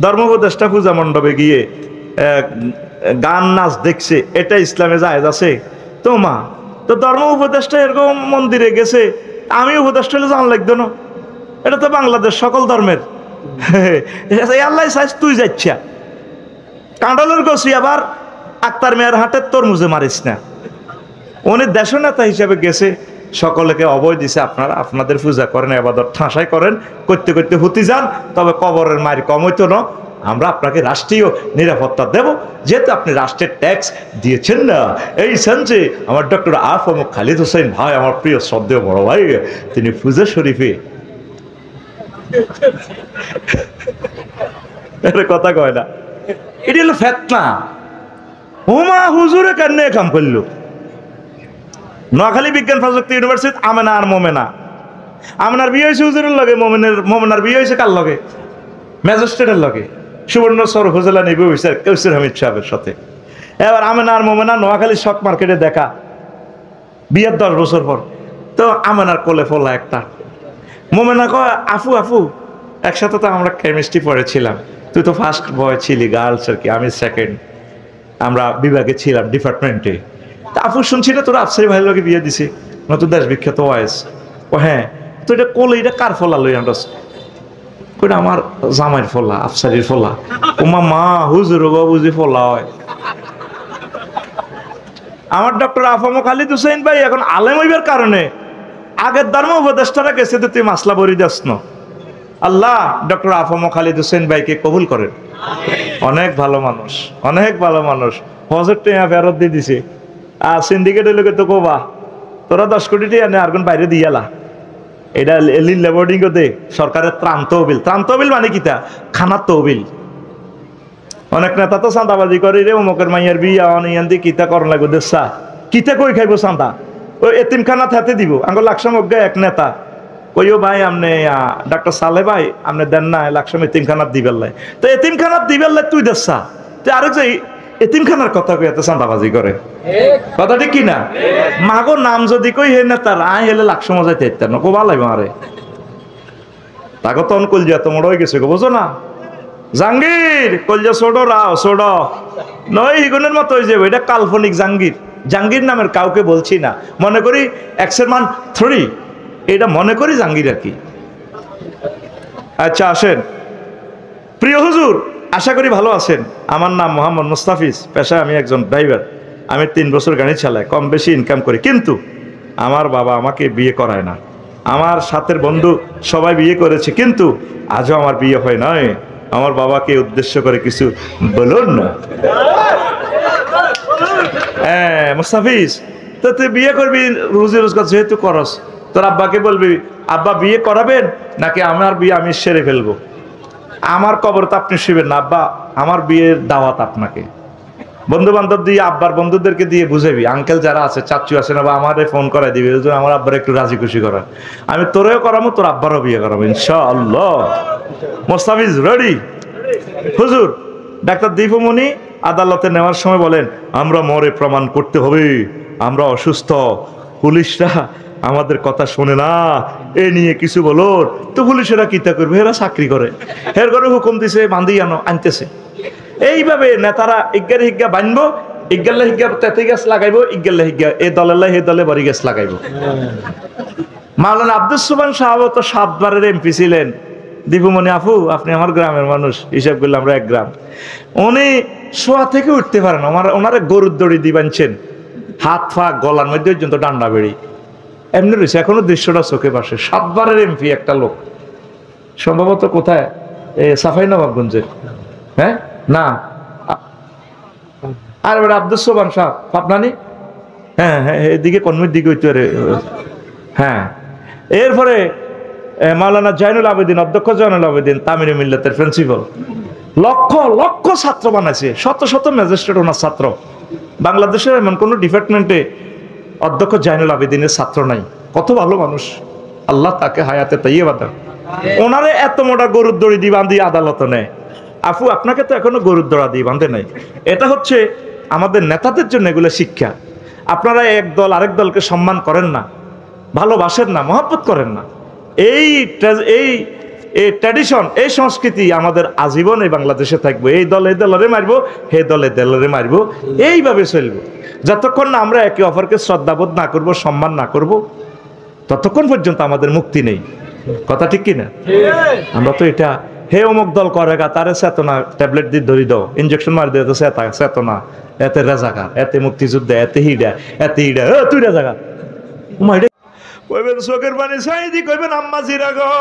ধর্ম উপদেষ্টা পূজা মণ্ডপে গিয়ে গান নাচ দেখছে, এটা ইসলামে জায়েজ আছে? তো মা তো ধর্ম উপদেষ্টা এরকম মন্দিরে গেছে, আমি উপদেষ্টা হলে জান লাগতো না? এটা তো বাংলাদেশ সকল ধর্মের। আল্লাহ চাইছ তুই যাচ্ছা কাঁডলের গছি আবার আক্তার মেয়ের হাতে তরমুজে মারিস না। উনি দেশ নেতা হিসেবে গেছে, সকলকে অভয় দিছে, আপনারা আপনাদের পূজা করেন, ইবাদত ঠাঁসাই করেন, করতে করতে হুতি যান, তবে কবরের মায়ের কম হইতো না, আমরা আপনাকে রাষ্ট্রীয় নিরাপত্তা দেব, যেহেতু আপনি রাষ্ট্রের ট্যাক্স দিয়েছেন না। এই সেন্সে আমার ডক্টর আফম খালিদ হোসেন ভাই, আমার প্রিয় শ্রদ্ধেয় বড় ভাই, তিনি পূজা শরীফে কথা কয় না, এটি হলো ফেতনা। হুমা হুজুরে কেন কাম করলো? নোয়াখালী বিজ্ঞান প্রযুক্তি ইউনিভার্সিটি আমেনা আর মোমেনা, আমেনার বিয়ে হয়েছে হুজুরের লগে, মোমেনার বিয়ে হয়েছে কার লগে? ম্যাজিস্ট্রেটের লগে, সুবর্ণচর উপজেলা নিবি অফিসার কৌসির হামিদ সাহেবের সাথে। এবার আমেনা আর মোমেনা নোয়াখালী শক মার্কেটে দেখা, বিয়ের 10 বছর পর। তো আমেনার কোলে ফোলা একটা, মোমেনা কয় আফু আফু একসাথে তো আমরা কেমিস্ট্রি পড়েছিলাম, তুই তো ফার্স্ট বয় ছিলি গার্লস আর কি, আমি সেকেন্ড, আমরা বিভাগে ছিলাম ডিপার্টমেন্টে। তা আপু শুনছি না তোরা আফসারি ভাইয়ের লোকে বিয়ে দিছে, নতুন দেশ বিখ্যাত ওয়াইস। ও হ্যাঁ, তো এটা কোলে, এটা কার ফলা লই আমরা? ওটা আমার জামাইয়ের ফলা, আফসারির ফলা। ওমা মা হুজুর বুঝি ফলা হয়। আমার ডক্টর আফম খালিদ হোসেন ভাই এখন আলেম হইবার কারণে আগের ধর্ম উপদেষ্টারা গেছে, তো তুই মাসলা বরি যাস না। আল্লাহ ডক্টর আফম খালিদ হোসেন ভাইকে কবুল করেন। অনেক ভালো মানুষ, অনেক ভালো মানুষ। হজের টেয়া ফেরত দিয়ে দিছে। আর সিন্ডিকেটের লোকে তো কবা তোরা 10 কোটি টিয়া নে, আর কোন বাইরে দিয়ালা। এটা লিল্লা বোর্ডিং দে সরকারের ত্রাণ তহবিল। ত্রাণ তহবিল মানে কিতা? খানার তহবিল। অনেক নেতা তো চাঁদাবাজি করে রে, অমুকের মাইয়ার বিয়া অনিয়ান দিয়ে কিতা করন লাগবে দেশা, কিতা কই খাইব চাঁদা? ওই এতিমখানা হাতে দিব। আঙ্গুল লাকসাম অজ্ঞা এক নেতা কইও ভাই আপনি ডাক্তার সালে ভাই আপনি দেন না লাকসাম এতিমখানার দিবেল লাই। তো এতিমখানার দিবেল লাই তুই দেশা, তুই আরেক যে এতিমখানার কথা কই এত চাঁদাবাজি করে, কথা ঠিক কিনা? মাগো নাম যদি কই হে নেতা রায় হেলে লাকসাম যাইতে ইত্যার না কোবা লাগবে আরে তাকে তো কলজা তো মোড় হয়ে গেছে গো, বুঝো না? জাহাঙ্গীর কলজা ছোট রাও ছোট নয়, হিগুনের মতো হয়ে যাবে। এটা কাল্পনিক জাহাঙ্গীর, জাহাঙ্গীর নামের কাউকে বলছি না, মনে করি এক্সের মান 3, এটা মনে করি জাহাঙ্গীর আর কি। আচ্ছা আসেন প্রিয় হুজুর, আশা করি ভালো আছেন। আমার নাম মোহাম্মদ মুস্তাফিজ, পেশায় আমি একজন ড্রাইভার। আমি 3 বছর গাড়ি চালাই, কম বেশি ইনকাম করি, কিন্তু আমার বাবা আমাকে বিয়ে করায় না। আমার সাথের বন্ধু সবাই বিয়ে করেছে, কিন্তু আজও আমার বিয়ে হয় নয়। আমার বাবাকে উদ্দেশ্য করে কিছু বলুন না। হ্যাঁ মুস্তাফিজ, তো তুই বিয়ে করবি, রুজি রোজগার যেহেতু করস, তোর আব্বাকে বলবি আব্বা বিয়ে করাবেন নাকি আমার বিয়ে আমি সেরে ফেলবো? আমার কবর তো আপনি শুবেন না, আব্বা আমার বিয়ের দাওয়াত আপনাকে। বন্ধু বান্ধব দিয়ে আব্বার বন্ধুদেরকে দিয়ে বুঝাবি, আঙ্কেল যারা আছে চাচু আছে না, বা আমারে ফোন করাই দিবি, আমার আব্বার একটু রাজি খুশি করা, আমি তোরেও করাবো, তোর আব্বারও বিয়ে করাবো ইনশাআল্লাহ। মুস্তাফিজ রেডি? হুজুর ডাক্তার দীপুমণি আদালতে নেওয়ার সময় বলেন আমরা মরে প্রমাণ করতে হবে আমরা অসুস্থ, পুলিশরা আমাদের কথা শোনে না, এ নিয়ে কিছু বলো। তো পুলিশেরা কিতা করবে? এরা চাকরি করে, এর করে হুকুম দিছে বান্ধি আনো আনতেছে। এইভাবে নেতারা ইজ্ঞারে হিজ্ঞা বানবো, ইজ্ঞাল্লা হিজ্ঞা তেতে গাছ লাগাইবো, ইজ্ঞাল্লা হিজ্ঞা এ দলের হে দলে বড়ি গাছ লাগাইবো। মাওলানা আব্দুস সুবহান সাহেব তো 7 বারের এমপি ছিলেন। দীপুমণি আপু আপনি আমার গ্রামের মানুষ, হিসাব করলে আমরা এক গ্রাম। উনি শোয়া থেকে উঠতে পারেন, ওনারে গরুর দড়ি দিবানছেন, হাত ফা গলার মধ্যে পর্যন্ত ডান্ডা বেড়ি এমনি রয়েছে, এখনো দৃশ্যটা চোখে পাশে। 7 বারের এমপি একটা লোক, সম্ভবত কোথায় সাফাই নবাবগঞ্জের, হ্যাঁ না আর এবার আব্দুস সুবহান সাহেব পাবনানি, হ্যাঁ হ্যাঁ এদিকে কর্মের দিকে হইতে পারে। হ্যাঁ এরপরে মাওলানা জয়নুল আবেদিন, অধ্যক্ষ জয়নুল আবেদিন তামিরি মিল্লাতের প্রিন্সিপাল, লক্ষ লক্ষ ছাত্র বানাইছে, শত শত ম্যাজিস্ট্রেট ওনার ছাত্র। বাংলাদেশের এমন কোনো ডিপার্টমেন্টে অধ্যক্ষ জয়নুল আবেদিনের ছাত্র নাই। কত ভালো মানুষ, আল্লাহ তাকে হায়াতে তাইয়্যিবা দান। ওনারে এত মোটা গরুর দড়ি দিয়ে বাঁধি আদালতে নেয়। আপু আপনাকে তো এখনো গরুর দড়া দিয়ে বাঁধে নাই। এটা হচ্ছে আমাদের নেতাদের জন্য এগুলো শিক্ষা। আপনারা এক দল আরেক দলকে সম্মান করেন না, ভালোবাসেন না, মহব্বত করেন না। এই এই ট্র্যাডিশন, এই সংস্কৃতি আমাদের আজীবন এই বাংলাদেশে থাকবে। এই দলে দলরে মারবো, হে দলে দলরে মারবো, এইভাবে চলবে। যতক্ষণ না আমরা একে অপরকে শ্রদ্ধাবোধ না করব, সম্মান না করব, ততক্ষণ পর্যন্ত আমাদের মুক্তি নেই। কথা ঠিক কিনা? আমরা তো এটা হে অমুক দল করে গা, তারে চেতনা ট্যাবলেট দিয়ে ধরি দাও, ইনজেকশন মারি দিয়ে তো চেতনা, এতে রাজাকার, এতে মুক্তিযুদ্ধ, এতে হিডা, এতে হিডা, তুই রাজাকার। কইবেন চোখের পানি চাই দি কইবেন আম্মা জিরা গো,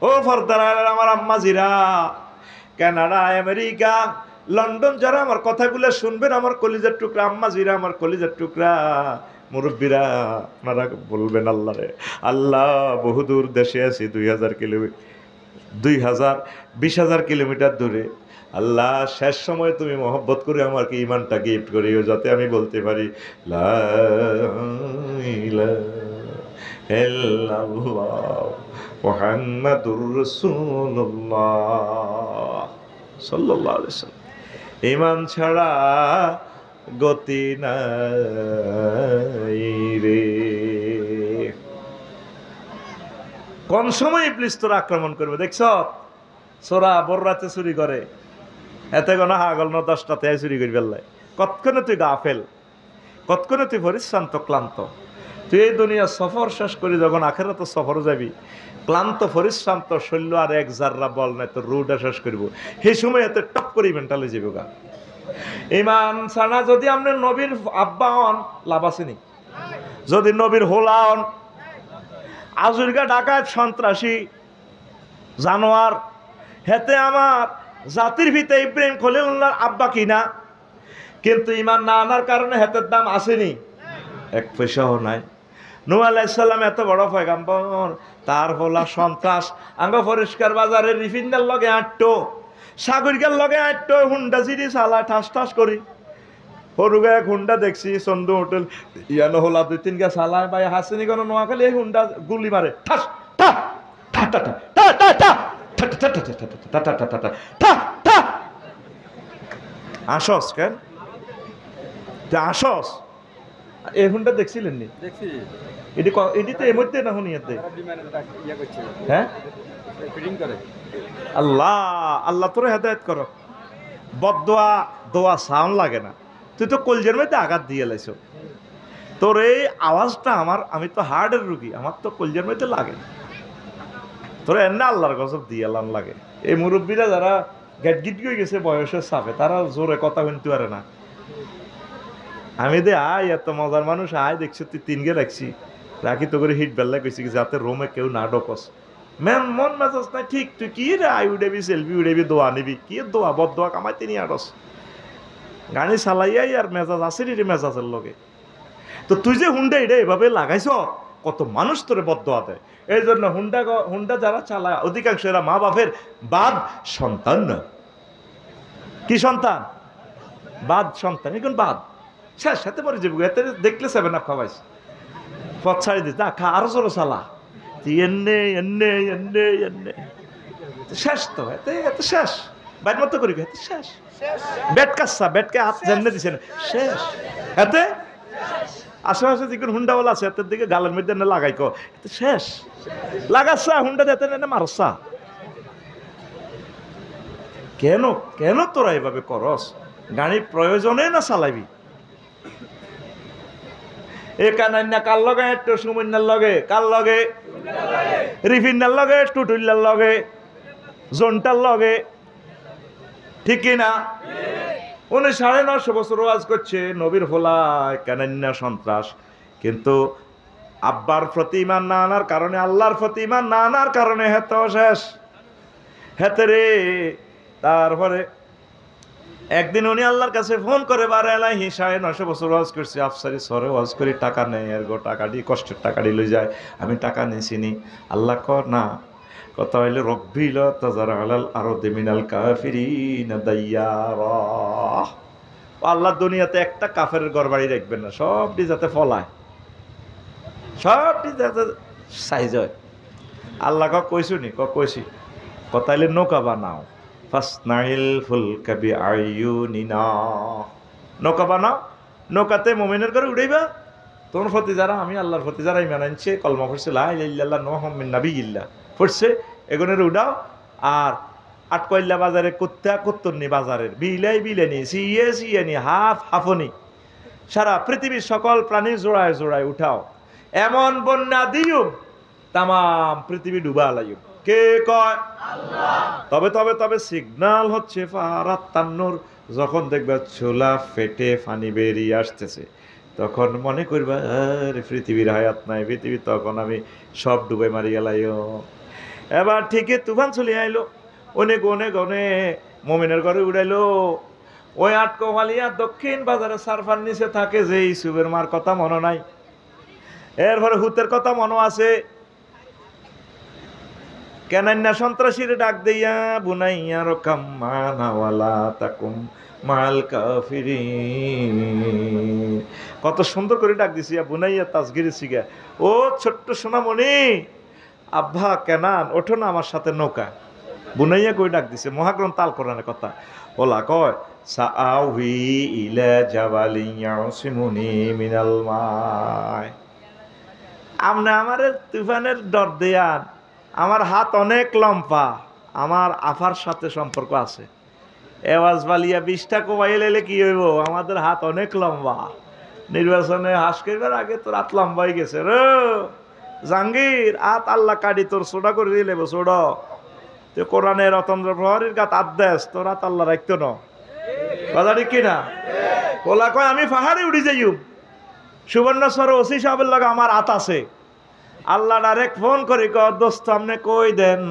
ও ফরদার আমার আম্মা জিরা, কানাডা, আমেরিকা, লন্ডন যারা আমার কথাগুলো শুনবেন, আমার কলিজার টুকরা আম্মা জিরা, আমার কলিজার টুকরা মুরব্বীরা, আপনারা বলবেন আল্লাহ রে, আল্লাহ বহুদূর দেশে আছি, 2000 কিলোমিটার, 20,000 কিলোমিটার দূরে। আল্লাহ শেষ সময় তুমি মহব্বত করে আমাকে ইমানটা গিফট করিও, যাতে আমি বলতে পারি লা ইলাহা ইল্লাল্লাহ মুহাম্মাদুর রাসূলুল্লাহ সাল্লাল্লাহু আলাইহি ওয়াসাল্লাম। ঈমান ছাড়া গতি নাই রে। কোন সময় ইবলিস তোরা আক্রমণ করবে দেখছ? সোরা বড় রাতে চুরি করে, এতে কোনো হাগল ন 10টাতে চুরি করি বেলায়। কতক্ষণে তুই গাফেল, কতক্ষণে তুই পরিশ্রান্ত ক্লান্ত। তুই এই দুনিয়া সফর শেষ করি যখন আখেরাতে সফর যাবি, ক্লান্ত পরিশ্রান্ত শৈল্য আর এক জাররা বল নাই তোর রুটা শেষ করবো, সেই সময় এতে টপ করি মেন্টালে যাবো গা। ইমান ছাড়া যদি আপনি নবীর আব্বা হন, লাভ আসেনি। যদি নবীর হোলা হন, আজুরগা ডাকাত সন্ত্রাসী জানোয়ার, হেতে আমার জাতির ভিতরে ইব্রাহিম খলিলুল্লাহর আব্বা কিনা, কিন্তু ইমান না আনার কারণে হেতের দাম আসেনি, এক পয়সাও নাই। নূহ আলাইহিস সালাম এত বড় পয়গাম্বর, তার হোলা সন্ত্রাস আঙ্গ পরিষ্কার বাজারে রিফিন্দার লগে আটটো, সাগরিকার লগে আটটো, হুন্ডা জিরি চালা ঠাস ঠাস করি। সরুগা এক হুন্ডা দেখছি চন্দু হোটেল ইয়ানো হোলা 2-3 গা চালায় ভাই হাসিনি কোনো নোয়াখালী, এই হুন্ডা গুলি মারে ঠাস ঠা ঠা ঠা ঠা ঠা ঠা ঠা। আসস কেন আসস? এই হুন্ডা দেখছিলেন নি? এটি তো এর মধ্যে না হুনিয়াতে, হ্যাঁ। আল্লাহ আল্লাহ তোরে হেদায়েত করো। বদদোয়া দোয়া সাউন্ড লাগে না, তুই তো কলজের মধ্যে আঘাত দিয়ে লাইছো। তোর এই আওয়াজটা আমার, আমি তো হার্টের রুগী, আমার তো কলজের মধ্যে লাগে না। তোর এনে আল্লাহর গজব দিয়ে আল্লাহ লাগে। এই মুরব্বীরা যারা গেট গিট হয়ে গেছে বয়সের চাপে, তারা জোরে কথা শুনতে পারে না। আমি দে আয় এত মজার মানুষ, আয় দেখছি তুই 3 গে রাখছি, রাখি তো করে হিট বেল্লা কইছি যাতে রোমে কেউ না ঢোকস। ম্যাম মন মেজাজ নাই ঠিক, তুই কি রে আই উড়েবি, সেলফি উড়েবি, দোয়া নিবি, কি দোয়া বদ দোয়া কামাইতে নিয়ে আটস, গাড়ি চালাইয়াই আর মেজাজ আছে রে মেজাজের লগে। তো তুই যে হুন্ডা এটা এভাবে লাগাইছ, কত মানুষ তোরে বদ দোয়া দেয়। এই জন্য হুন্ডা যারা চালায় অধিকাংশ এরা মা বাপের বাদ সন্তান না। কি সন্তান? বাদ সন্তান, এখন বাদ শেষ, হাতে মরে যাবো, এতে দেখলে 7 আপ খাওয়াইস, পথ ছাড়ি দিস, খা আরো জোরে চালা, এনে এনে এনে এনে শেষ তো, এতে এতে শেষ, বাইর মতো করি এতে শেষ। বেট কাচ্ছা, বেটকে হাত জানে দিছে শেষ, এতে আশেপাশে যে হুন্ডাওয়ালা আছে এতের দিকে গালের মধ্যে এনে লাগাই কো, এতে শেষ। লাগাচ্ছা হুন্ডা দিতে এনে মারছা কেন? কেন তোরা এভাবে করস? গাড়ি প্রয়োজনে না চালাবি। এ কানাইনা কার লগে, একটু সুমন্যার লগে, কার লগে, রিফিনার লগে, টুটুল্লার লগে, জোনটার লগে, ঠিক কিনা? 9.5 বছর ওয়াজ করছে নবীর হোলা কানাইনা সন্ত্রাস, কিন্তু আব্বার প্রতি ইমান না আনার কারণে, আল্লাহর প্রতি ইমান না আনার কারণে হেত শেষ, হেতে রে। তারপরে একদিন উনি আল্লাহর কাছে ফোন করে, বারে আলাইহি 9.5 বছর ওয়াজ করছি, আফসারি সরে ওয়াজ করি, টাকা নেই, আর গো টাকা দি কষ্টের টাকা দি লই যায়, আমি টাকা নিছিনি। আল্লাহ কর না, কথা হইলে রব্বিল তাজারা আলাল আরদি মিনাল কাফিরিনা দাইয়ারা। আল্লাহ দুনিয়াতে একটা কাফের ঘর বাড়ি রাখবেন না, সবটি যাতে ফলায়, সবটি যাতে সাইজ হয়। আল্লাহ কইছু নি? কইছি, কথা হইলে নৌকা বানাও, ফাসনাইল ফুলকা বিআইউনিনা, নৌকা বানাও, নৌকাতে মুমিনের করে উড়াইবা। তোমার প্রতি যারা, আমি আল্লাহর প্রতি যারা ঈমান আনছে, কলমা পড়ছে লা ইলাহা ইল্লাল্লাহ মুহাম্মাদুর নাবিয়্যিল্লাহ পড়ছে, এগুনের উড়াও। আর আটকইল্লা বাজারে কুত্তা কুত্তরনি বাজারের বিলাই বিলেনি সিয়ে সিয়েনি হাফ হাফনি সারা পৃথিবীর সকল প্রাণী জোড়ায় জোড়ায় উঠাও, এমন বন্যা দিও তামাম পৃথিবী ডুবা লাইও। কে কয়? আল্লাহ। তবে তবে তবে সিগন্যাল হচ্ছে ফারাত্তান্নুর, যখন দেখবা ছোলা ফেটে পানি বেরিয়ে আসতেছে তখন মনে করবা আরে পৃথিবীর হায়াত নাই, পৃথিবী তখন আমি সব ডুবে মারি গেলাইও। এবার ঠিকই তুফান চলে আইলো, অনেক অনেক অনেক মমিনের ঘরে উড়াইলো। ওই আটকোয়ালিয়া দক্ষিণ বাজারে সারফার নিচে থাকে যে ইসুবের মার কথা মনে নাই, এরপরে হুতের কথা মনে আছে। কেনান্না সন্ত্রাসীর ডাক দিয়া বুনাইয়া রকাম মানাওয়ালা তাকুম মাল কাফিরিন, কত সুন্দর করে ডাক দিছি বুনাইয়া তাসগিরি সিগা, ও ছোট্ট সোনামণি আব্বা কেনান ওঠো না আমার সাথে নৌকা। বুনাইয়া কই ডাক দিছে, মহাগ্রন্থ আল কোরআনের কথা। ওলা কয় সাআউহি ইলা জাবালিন ইয়াসিমুনি মিনাল মাই, আমনে আমারে তুফানের ডর দেয়ান, আমার হাত অনেক লম্বা, আমার আফার সাথে সম্পর্ক আছে। এওয়াজ বালিয়া 20টা কোবাইল এলে কি হইব, আমাদের হাত অনেক লম্বা। নির্বাচনে হাস করবার আগে তোর হাত লম্বা হয়ে গেছে রে জাহাঙ্গীর, হাত আল্লাহ কাটি তোর সোডা করে দিলে সোড তো কোরআনের অতন্ত্র প্রহরীর গাত আদেশ তোর হাত আল্লাহ রাখতো না, কথা ঠিক কিনা? ওলা কয় আমি পাহাড়ে উড়ি যাইম, সুবর্ণচর ওসি সাহেবের লগে আমার হাত আছে। আল্লাহ ডাইরেক্ট ফোন করে কয় দোস্ত আপনি কই দেন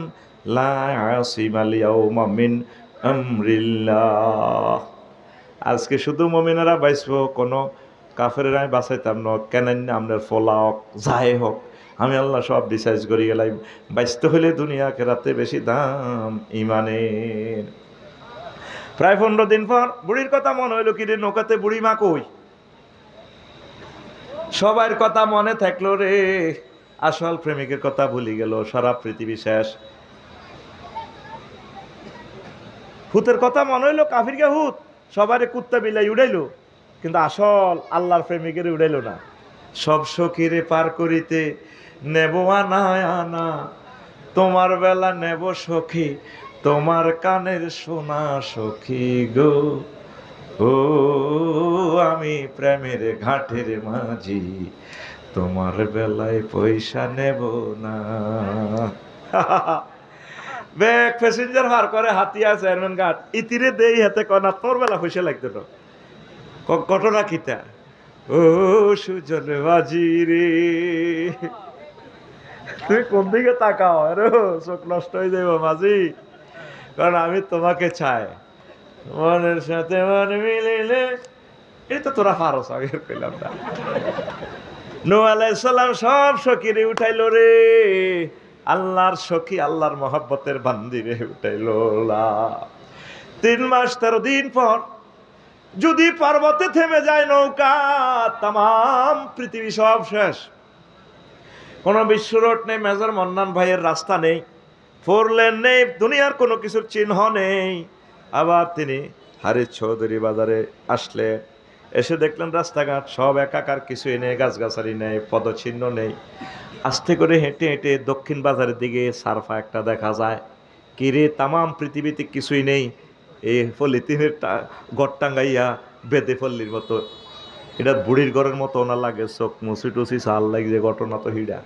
লা আসিমাল ইয়াউমা মিন আমরিল্লাহ, আজকে শুধু মুমিনেরা বাঁচবো, কোনো কাফেরের আমি বাঁচাইতাম না, কেন আপনার ফলা হোক যাই হোক আমি আল্লাহ সব ডিসাইড করি গেলাম। বাঁচতে হলে দুনিয়া কেরাতে বেশি দাম ইমানের। প্রায় 15 দিন পর বুড়ির কথা মনে হইলো, কি রে নৌকাতে বুড়ি মা কই? সবার কথা মনে থাকলো রে, আসল প্রেমিকের কথা ভুলি গেল, সারা পৃথিবী শেষ। হুতের কথা মনে হইলো, কাফিরকে হুত সবারে কুত্তা বিলাই উড়াইলো, কিন্তু আসল আল্লাহর প্রেমিকের উড়াইলো না। সব সখীরে পার করিতে নেব আনা আনা, তোমার বেলা নেব সখী তোমার কানের সোনা সখী গো, ও আমি প্রেমের ঘাটের মাঝি তোমার বেলায় পয়সা নেব না। ব্যাগ প্যাসেঞ্জার ভার করে হাতিয়া চেয়ারম্যান ঘাট ইতিরে দেই হাতে কনা তোর বেলা পয়সা লাগতো না। ঘটনা কিতা, ও সুজন বাজি রে, তুমি কোন দিকে তাকাও, আরে চোখ নষ্ট হয়ে যাবো মাঝি, কারণ আমি তোমাকে চাই, মনের সাথে মন মিলিলে। এই তো তোরা পারস, আগে কইলাম না। নূহ আলাইহিস সালাম সব সখীরে উঠাইলো রে, আল্লাহর সখী আল্লাহর মহব্বতের বান্দিরে উঠাইলো। 3 মাস 13 দিন পর যদি পর্বতে থেমে যায় নৌকা, তাম পৃথিবী সব শেষ। কোনো বিশ্ব রোড নেই, মেজর মন্নান ভাইয়ের রাস্তা নেই, 4 লেন নেই, দুনিয়ার কোনো কিছুর চিহ্ন নেই। আবার তিনি হারিস চৌধুরী বাজারে আসলেন, এসে দেখলেন রাস্তাঘাট সব একাকার, কিছুই নেই, গাছগাছালি নেই, পদচিহ্ন নেই। আস্তে করে হেঁটে হেঁটে দক্ষিণ বাজারের দিকে সারফা একটা দেখা যায়। কিরে তামাম পৃথিবীতে কিছুই নেই, এই পলিথিনের গড় টাঙ্গাইয়া বেদে পল্লির মতো, এটা বুড়ির ঘরের মতো ওনার লাগে, চোখ মুসি টুসি সাল লাগছে, ঘটনা তো হিডা।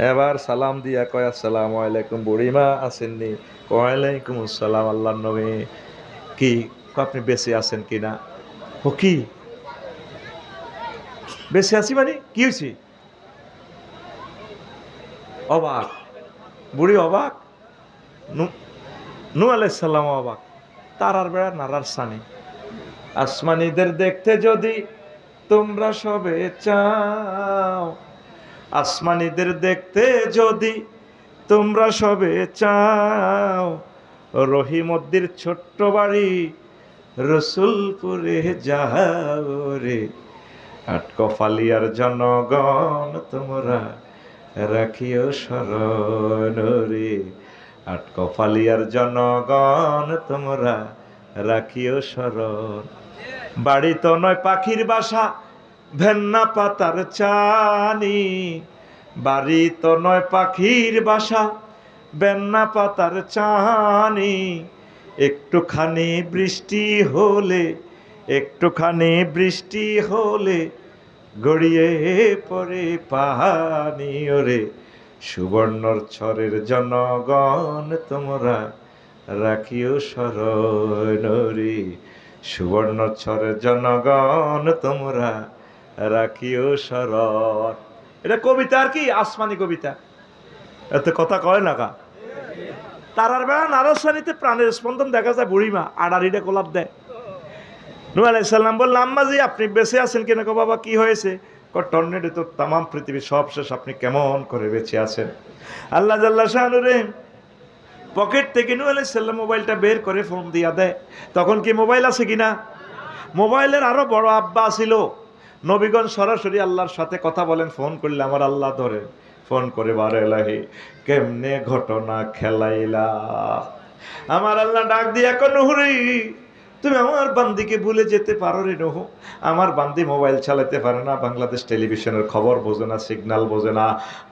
এবার সালাম দিয়া কয় আসসালামু আলাইকুম, বুড়িমা আসেননি? ওয়ালাইকুম আসসালাম আল্লাহর নবী, কি আপনি বেঁচে আছেন কিনা? ও কি বেঁচে আছি মানে কি হয়েছে? অবাক বুড়ি, অবাক। নূহ আলাইহিস সালাম অবাক, তারার বেড়া নারার সানি, আসমানীদের দেখতে যদি তোমরা সবে চাও, আসমানীদের দেখতে যদি তোমরা সবে চাও, রহিমদ্দির ছোট্ট বাড়ি রসুলপুরে যাও রে, আটকফালিয়ার জনগণ তোমরা রাখিও শরণ রে, আটকফালিয়ার জনগণ তোমরা রাখিও শরণ। বাড়ি তো নয় পাখির বাসা, ভেন্না পাতার চানি, বাড়ি তো নয় পাখির বাসা, বেন্না পাতার চাহানি, একটুখানি বৃষ্টি হলে, একটুখানি বৃষ্টি হলে গড়িয়ে পড়ে পানি ওরে। সুবর্ণর ছরের জনগণ তোমরা রাখিও স্মরণ রে, সুবর্ণর ছরের জনগণ তোমরা রাখিও স্মরণ। এটা কবিতা আর কি, আসমানি কবিতা, এত কথা কয় না কা। তারার বেলা নারসানিতে প্রাণের স্পন্দন দেখা যায়, বুড়িমা আড়াড়িটা গোলাপ দেয়। নূহ আলাইহিস সালাম বলল, আম্মাজি আপনি বেঁচে আছেন কেন? কো বাবা কি হয়েছে? টর্নেডো তো তাম পৃথিবী সব শেষ, আপনি কেমন করে বেঁচে আছেন? আল্লাহ জাল্লা শানুরে পকেট থেকে নূহ আলাইহিস সালাম মোবাইলটা বের করে ফোন দিয়া দেয়। তখন কি মোবাইল আছে কিনা? মোবাইলের আরো বড় আব্বা ছিল। নবীগণ সরাসরি আল্লাহর সাথে কথা বলেন, ফোন করলে আমার আল্লাহ ধরে ফোন করে, বারে এলাহি কেমনে ঘটনা খেলাইলা। আমার আল্লাহ ডাক দিয়া কো, নুহরি তুমি আমার বান্দিকে ভুলে যেতে পারো রে নূহ। আমার বান্দি মোবাইল চালাতে পারে না, বাংলাদেশ টেলিভিশনের খবর বোঝে না, সিগন্যাল বোঝে না।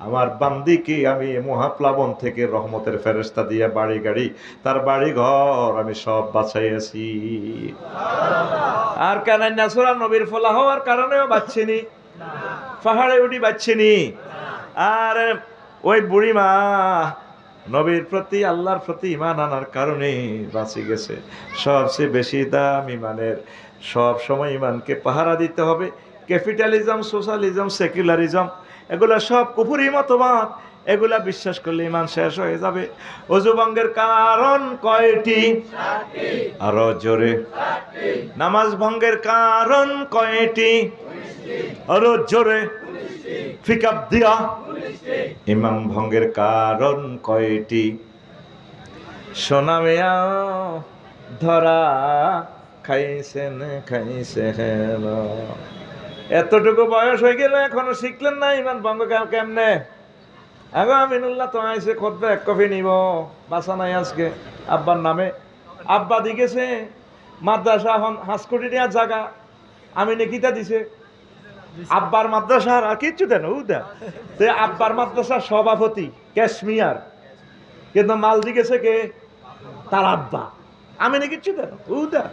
আমার বান্দিকে আমি মহাপ্লাবন থেকে রহমতের ফেরেশতা দিয়ে বাড়ি গাড়ি, তার বাড়ি ঘর আমি সব বাঁচাইয়াছি। আর কানাই নাসরা নবীর ফলা হওয়ার কারণেও বাঁচছেনি, পাহাড়ে উঠি বাঁচছেনি। আর ওই বুড়িমা নবীর প্রতি আল্লাহর প্রতি ইমান আনার কারণে বাঁচি গেছে। সবচেয়ে বেশি দাম ইমানের। সব সময় ইমানকে পাহারা দিতে হবে। ক্যাপিটালিজম, সোশ্যালিজম, সেকুলারিজম এগুলা সব কুফরি মতবাদ, এগুলা বিশ্বাস করলে ইমান শেষ হয়ে যাবে। ওযু ভঙ্গের কারণ কয়টি? আরো জোরে। নামাজ ভঙ্গের কারণ কয়টি? আরো জোরে। ফিকাপ দিয়া। ইমাম ভঙ্গের কারণ কয়টি? সোনা মিয়া ধরা খাইছেন খাইছেন। এতটুকু বয়স হয়ে গেল এখনো শিখলেন না ইমান ভঙ্গ কেমনে? আগো আমিনুল্লাহ তো আইসে খোদবে, এক কফি নিব, বাসা নাই আজকে আব্বার নামে। আব্বা দি গেছে মাদ্রাসা, এখন হাঁসকোটি নেওয়ার জায়গা আমি নেকিতা দিছে আব্বার মাদ্রাসার, আর কিচ্ছু দেন উদা। আব্বার মাদ্রাসার সভাপতি ক্যাশমিয়ার, কিন্তু মাল দি গেছে কে? তার আব্বা। আমি না কিচ্ছু দেন উদা,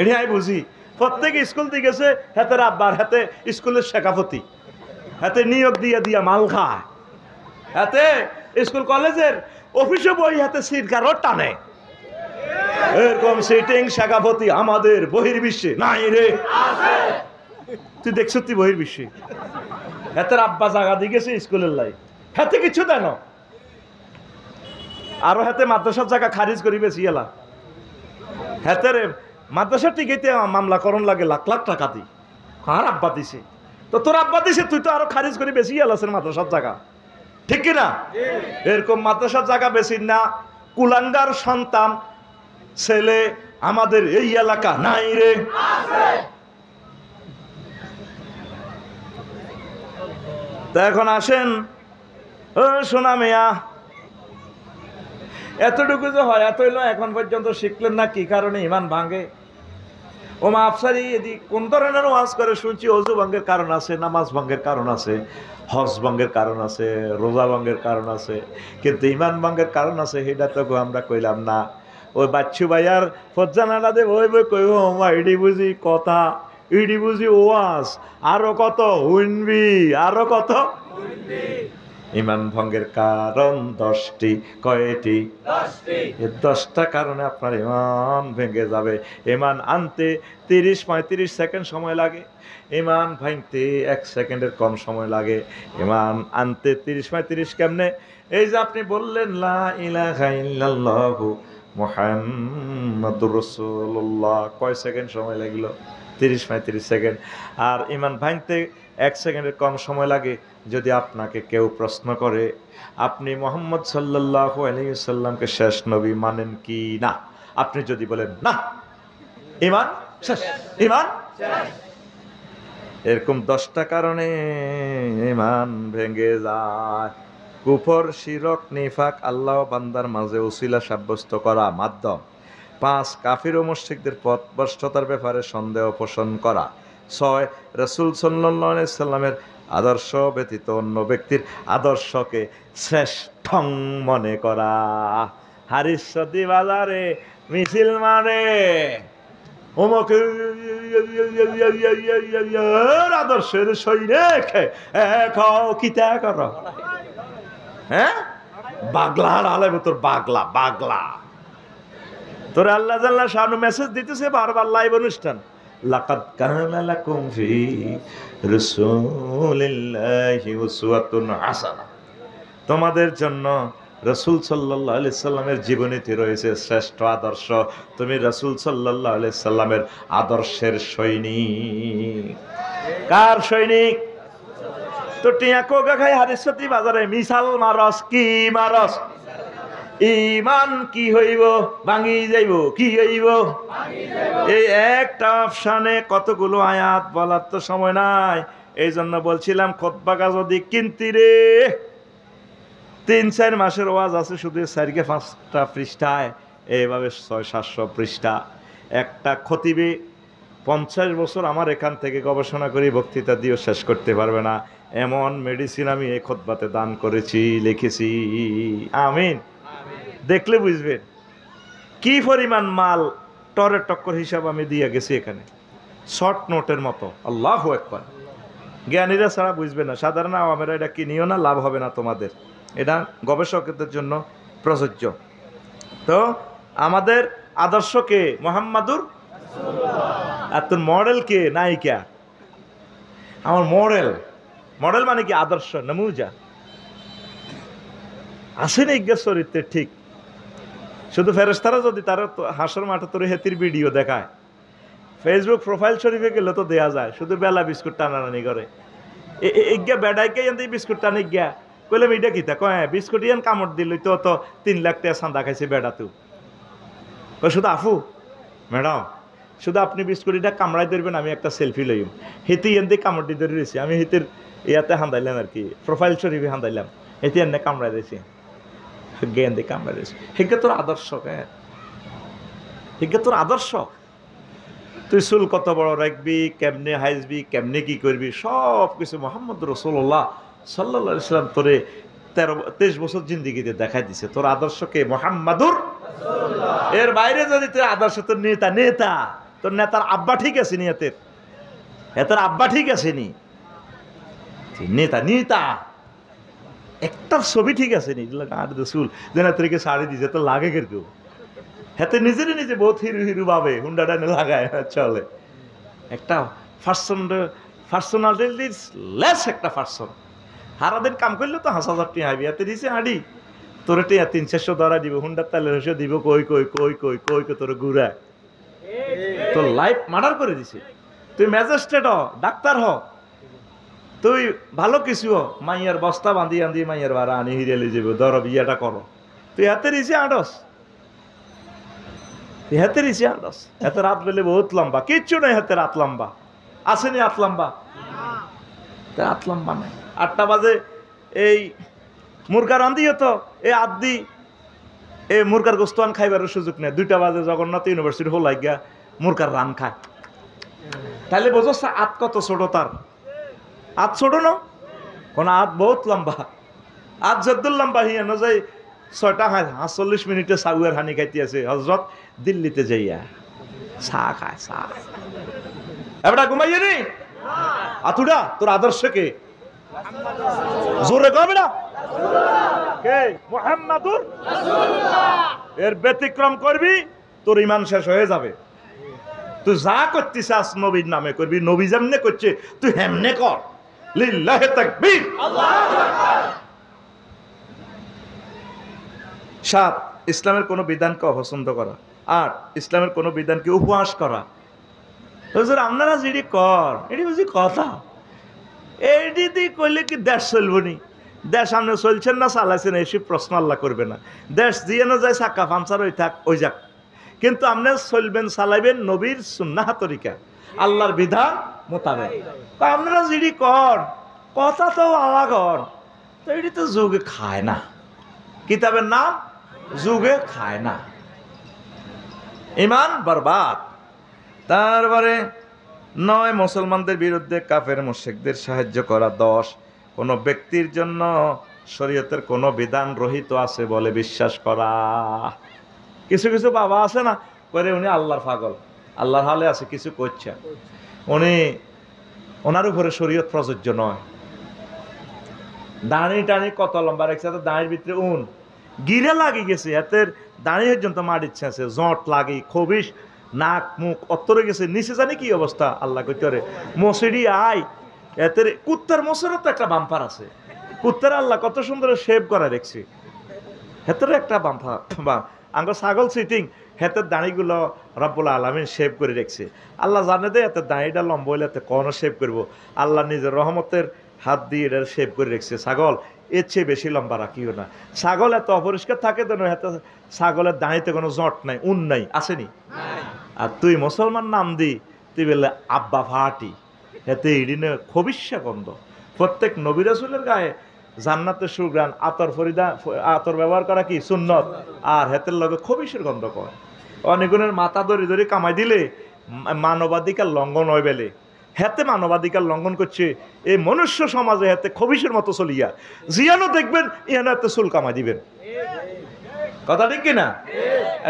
এটি আমি বুঝি। প্রত্যেক স্কুল দিয়ে গেছে হাতের আব্বার হাতে, স্কুলের শেখাপতি হাতে নিয়োগ দিয়ে দিয়া মাল খায়, হাতে স্কুল কলেজের অফিসে বই হাতে সিট কারো টানে। এরকম সিটিং শেখাপতি আমাদের বহির্বিশ্বে নাই রে। তুই দেখছ তুই বহির্বিশ্বে হাতের আব্বা জায়গা দিয়ে গেছে স্কুলের লাই, হাতে কিছু দেন। আরো হাতে মাদ্রাসার জায়গা খারিজ করি বেশি এলা, হাতের মাদ্রাসার টিকিতে মামলা করণ লাগে লাখ লাখ টাকা দি। আর আব্বা দিছে তো, তোর আব্বা দিছে, তুই তো আরো খারিজ করি বেশি এলাছেন মাদ্রাসার জায়গা, ঠিক কিনা? এরকম মাদ্রাসার জায়গা বেশি না। কুলাঙ্গার সন্তান ছেলে আমাদের এই এলাকা নাই রে। তা এখন আসেন, ও সোনা মিয়া, এতটুকু যে হয় এত হইলো, এখন পর্যন্ত শিখলেন না কি কারণে ইমান ভাঙে? ও মা আফসারি এদিক কোন ধরনের ওয়াজ করে শুনছি? অজু ভঙ্গের কারণ আছে, নামাজ ভঙ্গের কারণ আছে, হজ ভঙ্গের কারণ আছে, রোজা ভঙ্গের কারণ আছে, কিন্তু ইমান ভঙ্গের কারণ আছে সেটা তো আমরা কইলাম না। ওই বাচ্চু ভাইয়ার ফজ্জানাটা দেব ওই বই কইব মা, ইডি বুঝি কথা, ইডি বুঝি ওয়াজ, আরো কত হুইনবি, আরো কত ইমান ভঙ্গের কারণ 10টি। কয়টি? 10টা কারণে আপনার ইমান ভেঙে যাবে। ইমান আনতে 30-35 সেকেন্ড সময় লাগে, ইমান ভাঙতে 1 সেকেন্ডের কম সময় লাগে। ইমান আনতে 30-35 কেমনে? এই যে আপনি বললেন লা ইলাহা ইল্লাল্লাহু মুহাম্মাদুর রাসূলুল্লাহ, কয় সেকেন্ড সময় লাগলো? 30-35 সেকেন্ড। আর ইমান ভাঙতে 1 সেকেন্ডের কম সময় লাগে। যদি আপনাকে কেউ প্রশ্ন করে আপনি মুহাম্মদ সাল্লাল্লাহু আলাইহি ওয়াসাল্লামকে শেষ নবী মানেন কি না, আপনি যদি বলেন না, ইমান শেষ, ইমান শেষ। এরকম 10টা কারণে ইমান ভেঙে যায়। কুফর, শিরক, নিফাক, আল্লাহ বান্দার মাঝে উসিলা সাব্যস্ত করা মাধ্যম। 5 কাফির ও মুশরিকদের পথভ্রষ্টতার ব্যাপারে সন্দেহ পোষণ করা। 6 রাসূল সাল্লাল্লাহু আলাইহি সাল্লামের আদর্শ ব্যতীত অন্য ব্যক্তির আদর্শকে শ্রেষ্ঠ মনে করা। হারিসতি বাজারে মিছিল মানে অমুক আদর্শের সৈনিক খাও কিতা কর, হ্যাঁ বাগলার আলেম তোর বাগলা বাগলা। তোর আল্লাহ জাল্লাহ শানু মেসেজ দিতেছে বারবার লাইভ অনুষ্ঠান, লাকাদ কানা লাকুম ফি রাসূলিল্লাহি উসওয়াতুন হাসানা, তোমাদের জন্য রাসূল সাল্লাল্লাহু আলাইহি সাল্লামের জীবনীতে রয়েছে শ্রেষ্ঠ আদর্শ। তুমি রাসূল সাল্লাল্লাহু আলাইহি সাল্লামের আদর্শের সৈনিক। কার সৈনিক? তো টিয়া কোগা খাই হাদিসতি বাজারে মিসাল মারস, কি মারস? ইমান কি হইব? ভাঙি যাইব। কি হইব? এই একটা অপশানে কতগুলো আয়াত বলার তো সময় নাই, এই জন্য বলছিলাম খুতবা যদি কিনতি রে 3-4 মাসের ওয়াজ আছে শুধু 4-5টা পৃষ্ঠায়, এইভাবে 600-700 পৃষ্ঠা। একটা খতিবে 50 বছর আমার এখান থেকে গবেষণা করে বক্তৃতা দিয়েও শেষ করতে পারবে না, এমন মেডিসিন আমি এই খুতবাতে দান করেছি, লিখেছি। আমিন। দেখলে বুঝবেন কি পরিমাণ মাল টরের টক্কর হিসাব আমি দিয়ে গেছি এখানে, শর্ট নোটের মতো। আল্লাহু আকবার। জ্ঞানীরা ছাড়া বুঝবে না, সাধারণ আওয়ামেরা এটা কিনিও না, লাভ হবে না তোমাদের, এটা গবেষকদের জন্য প্রযোজ্য। তো আমাদের আদর্শকে মুহাম্মাদুর, আর তোর মডেল কে? নায়িকা। আমার মডেল, মডেল মানে কি? আদর্শ, নমুজা। আসেনি ইজ্ঞাস চরিত্রে ঠিক, শুধু ফেরেশতারা যদি তার হাসর মাঠে তোর হেতির ভিডিও দেখায়, ফেসবুক প্রোফাইল শরীফে গেলে তো দেয়া যায়, শুধু বেলা বিস্কুট টানাটানি করে। ইজ্ঞা বেড়াইকে এনতে বিস্কুট টানি গিয়া কইলাম এটা কিতা? কয় বিস্কুট ইয়ান কামড় দিল তো 3 লাখ টাকা চাঁদা খাইছে বেড়া। তু শুধু আফু ম্যাডাম, শুধু আপনি বিস্কুটিটা কামড়াই ধরবেন, আমি একটা সেলফি লইম। হেতি এনতে কামড় দিয়ে ধরে রয়েছি, আমি হেতির ইয়াতে হান্দাইলাম আর কি, প্রোফাইল শরীফে হান্দাইলাম, হেতি এনে কামড়াই দিয়েছি, জ্ঞান দিয়ে কামড়াই দিয়েছি। হেগে তোর আদর্শ, হেগে তোর আদর্শ। তুই চুল কত বড় রাখবি, কেমনে হাইজবি, কেমনে কি করবি, সব কিছু মুহাম্মদ রাসূলুল্লাহ সাল্লাল্লাহু আলাইহি ওয়াসাল্লাম তোরে 23 বছর জিন্দেগিতে দেখাই দিছে। তোর আদর্শকে মুহাম্মাদুর রাসূলুল্লাহ, এর বাইরে যদি তোর আদর্শ তোর নেতা, নেতা তোর নেতার আব্বা ঠিক আছে নি? এতের আব্বা ঠিক আছে নি? নেতা নেতা একটা ছবি ঠিক আছে নি? আর চুল যেন তোরকে শাড়ি দিছে তো লাগে কেউ, হাতে নিজেরই নিজে বহুত হিরু হিরু ভাবে হুন্ডা ডানে লাগায় চলে। একটা পার্সোনালিটি লেস একটা পার্সন হারাদিন কাম করলে তো 1000 টাকা হাইবি, হাতে দিছে আডি তোর টিয়া 300-400 ধরা দিব, হুন্ডার তেলের রসে দিব, কই কই কই কই কই কই তোর ঘুরা, তোর লাইফ মার্ডার করে দিছে। তুই ম্যাজিস্ট্রেট হ, ডাক্তার হ, তুই ভালো কিছু হ, মাইয়ার বস্তা বাঁধি আন্ধি মাইয়ার ভাড়া আনি হিরিয়ালি যাব, ধর বিয়েটা করো, তুই হাতে দিছে আডস, হাতে দিছে আডস। হাতে রাত বেলে বহুত লম্বা, কিচ্ছু নাই হাতে রাত লম্বা, আসেনি হাত লম্বা, হাত লম্বা নাই। 8টা বাজে এই মুরগার রান্ধি হতো, এই আদি এই মুরগার গোস্তান খাইবার সুযোগ নেই, 2টা বাজে জগন্নাথ ইউনিভার্সিটি হল গিয়া মুরগার রান খায়। তাহলে বোঝো আত কত ছোট, তার আত ছোট না, কোন আত বহুত লম্বা, আত যদ্দুর লম্বা হিয়া ন যাই 6টা 45 মিনিটে সাউয়ের হানি খাইতে আছে হজরত দিল্লিতে যাইয়া চা খায়, চা এবার ঘুমাইয়ে নি আতুডা। তোর আদর্শ কে? জোরে কবে না কে? মুহাম্মাদুর রাসূলুল্লাহ। এর ব্যতিক্রম করবি তোর ঈমান শেষ হয়ে যাবে। তুই যা করতিস আজ নবীর নামে করবি, নবী যেমনে করছে তুই হেমনে কর। লিল্লাহি তাকবীর, আল্লাহু আকবার। 7 ইসলামের কোন বিধানকে অপছন্দ করা। 8 ইসলামের কোন বিধানকে উপহাস করা। হুজুর আপনারা যেটি কর এটি বুঝি কথা, এইটি দিয়ে করলে কি দেশ চলবো নি? দেশ আপনি চলছেন না চালাইছেন এইসব প্রশ্ন আল্লাহ করবে না। দেশ দিয়ে না যায় চাক্কা পাঞ্চার হয়ে থাক ওই যাক, কিন্তু আপনি চলবেন চালাইবেন নবীর সুন্নাহ তরিকা, আল্লাহর বিধান মোতাবেক। আপনারা যেটি কর কথা তো আলাদা কর, তো এটি তো যুগে খায় না, কিতাবের নাম যুগে খায় না, ইমান বরবাদ। তারপরে 9 মুসলমানদের বিরুদ্ধে কাফের মুশরিকদের সাহায্য করা। 10 কোনো ব্যক্তির জন্য শরীয়তের কোনো বিধান রহিত আছে বলে বিশ্বাস করা। কিছু কিছু বাবা আছে না করে উনি আল্লাহর পাগল, আল্লাহর হালে আছে, কিছু করছে উনি, ওনার উপরে শরীয়ত প্রযোজ্য নয়। দাঁড়ি টানি কত লম্বা রেখেছে, দাঁড়ির ভিতরে উন গিরে লাগি গেছে, এতের দাঁড়ি পর্যন্ত মাটিচ্ছে আছে, জট লাগি খবিস, নাক মুখ অত্তরে গেছে, নিচে জানি কি অবস্থা আল্লাহ কইতরে মশিডি আই এতের। কুত্তার মশারও তো একটা বাম্পার আছে, কুত্তার আল্লাহ কত সুন্দর শেভ করে দেখছি, হেতের একটা বাম্পার বা আঙ্গ ছাগল সিটিং, হেতের দাঁড়িগুলো রব্বুল আলামিন শেভ করে রেখেছে। আল্লাহ জানে দে এত দাঁড়িটা লম্বা হইলে এত কখনো শেভ করবো, আল্লাহ নিজের রহমতের হাত দিয়ে এটা শেভ করে রেখেছে। ছাগল এর চেয়ে বেশি লম্বা রাখিও না। ছাগল এত অপরিষ্কার থাকে তো এত, ছাগলের দাঁড়িতে কোনো জট নাই, উন নাই, আসেনি। আর তুই মুসলমান নাম দি তুই বললে আব্বা ফাটি, এতে ইডিনে খবিষ্যা গন্ধ। প্রত্যেক নবী রাসূলের গায়ে জান্নাতের সুগ্রাণ, আতর ফরিদা, আতর ব্যবহার করা কি সুন্নত, আর হেতের লগে খবিশের গন্ধ কয়। অনেকগুণের মাথা ধরে ধরে কামাই দিলে মানবাধিকার লঙ্ঘন হয় বেলে, হেতে মানবাধিকার লঙ্ঘন করছে এই মনুষ্য সমাজে, হেতে খবিশের মতো চলিয়া জিয়ানো দেখবেন ইয়ানো এত চুল কামাই দিবেন। কথা ঠিক কিনা?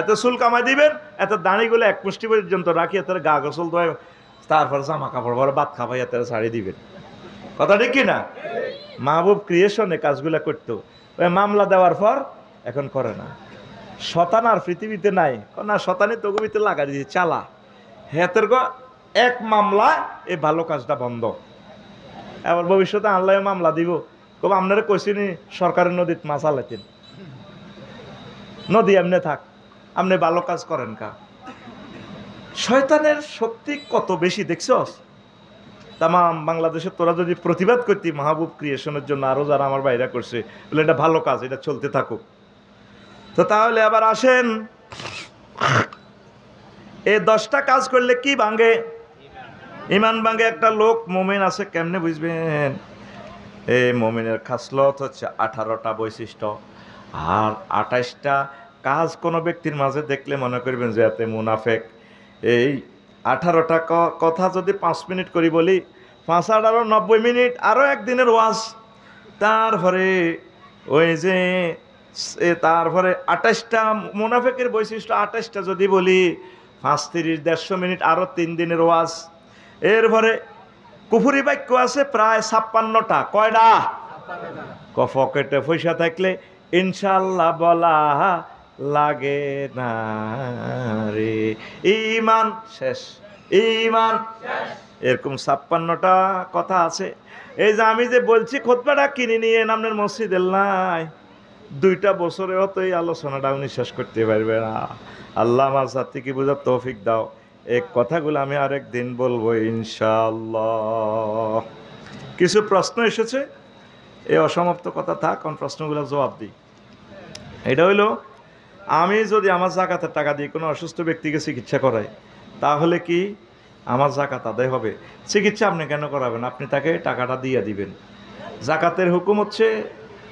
এত চুল কামাই দিবেন, এত দাঁড়িগুলো এক মুষ্টি পর্যন্ত রাখি, এত গা গোসল ধোয়, তারপর জামা কাপড় ভরে ভাত খাবাই এত শাড়ি দিবেন। কথা ঠিক কিনা? মাহবুব ক্রিয়েশনে কাজগুলা করতো, ওই মামলা দেওয়ার পর এখন করে না। শতান আর পৃথিবীতে নাই না, শতানি তগুবিতে লাগা দিয়েছে চালা, হেতের গো এক মামলা এই ভালো কাজটা বন্ধ। এবার ভবিষ্যতে আল্লাহ মামলা দিব, কব আপনারা কইসিনি সরকারের নদীত মাছ আলাইতেন, নদী এমনি থাক, আপনি ভালো কাজ করেন কা। শয়তানের শক্তি কত বেশি দেখছস। তামাম বাংলাদেশে তোরা যদি প্রতিবাদ করতি মাহবুব ক্রিয়েশনের জন্য, আরো যারা আমার বাইরা করছে, বলে এটা ভালো কাজ, এটা চলতে থাকুক। তো তাহলে আবার আসেন, এই 10টা কাজ করলে কি ভাঙে? ইমান ভাঙে। একটা লোক মুমিন আছে কেমনে বুঝবেন? এই মুমিনের খাসলত হচ্ছে 18টা বৈশিষ্ট্য, আর 28টা কাজ কোনো ব্যক্তির মাঝে দেখলে মনে করবেন যে এতে মুনাফেক। এই 18টা কথা যদি 5 মিনিট করি বলি, 5 আর 90 মিনিট, আরও একদিনের ওয়াজ। তারপরে ওই যে তারপরে 28টা মুনাফেকের বৈশিষ্ট্য, 28টা যদি বলি 5 30 150 মিনিট, আরও 3 দিনের ওয়াজ। এরপরে কুফুরি বাক্য আছে প্রায় 56টা। কয়টা? পকেটে পয়সা থাকলে ইনশাল্লাহ বলা লাগে না রে, ঈমান শেষ, ঈমান শেষ। এরকম 56টা কথা আছে। এই যে আমি যে বলছি খুতবাটা কিনে নিয়ে আপনার মসজিদের নাই, 2টা বছরে হয়তো এই আলোচনাটা উনি শেষ করতে পারবে না। আল্লাহ আমার জাতিকে বোঝার তৌফিক দাও। এই কথাগুলো আমি আরেক দিন বলবো ইনশাআল্লাহ। কিছু প্রশ্ন এসেছে, এই অসমাপ্ত কথা থাক, কারণ প্রশ্নগুলো জবাব দিই। এটা হইলো, আমি যদি আমার জাকাতের টাকা দিয়ে কোনো অসুস্থ ব্যক্তিকে চিকিৎসা করাই, তাহলে কি আমার জাকাত আদায় হবে? চিকিৎসা আপনি কেন করাবেন? আপনি তাকে টাকাটা দিয়ে দিবেন। জাকাতের হুকুম হচ্ছে,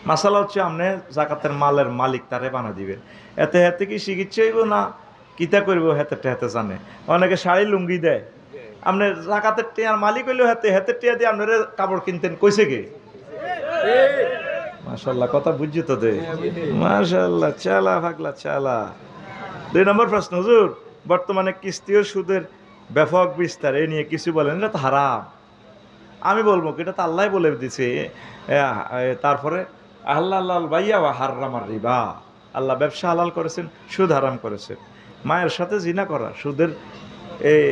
মাসালা হচ্ছে, আপনি জাকাতের মালের মালিক তারে বানা দিবেন। এতে হাতে কি চিকিৎসা হইব না কিতা করবো হেতেরটা হাতে জানে। অনেকে শাড়ি লুঙ্গি দেয়, আপনি জাকাতের টেয়ার মালিক হইলেও হাতের টেয়া দিয়ে আপনারা কাপড় কিনতেন, কইছে কে? মাশাআল্লাহ, কথা বুঝছি তো দে, মাশাআল্লাহ, চালা ভাগলা চালা। 2 নম্বর প্রশ্ন, হুজুর বর্তমানে কিস্তি ও সুদের ব্যাপক বিস্তার, এই নিয়ে কিছু বলেন, এটা তো হারাম। আমি বলবো এটা তো আল্লাহ বলে দিছে। তারপরে আল্লাহ ভাইয়া হারামার রিবা, আল্লাহ ব্যবসা হালাল করেছেন, সুদ হারাম করেছেন। মায়ের সাথে জিনা করা, সুদের এই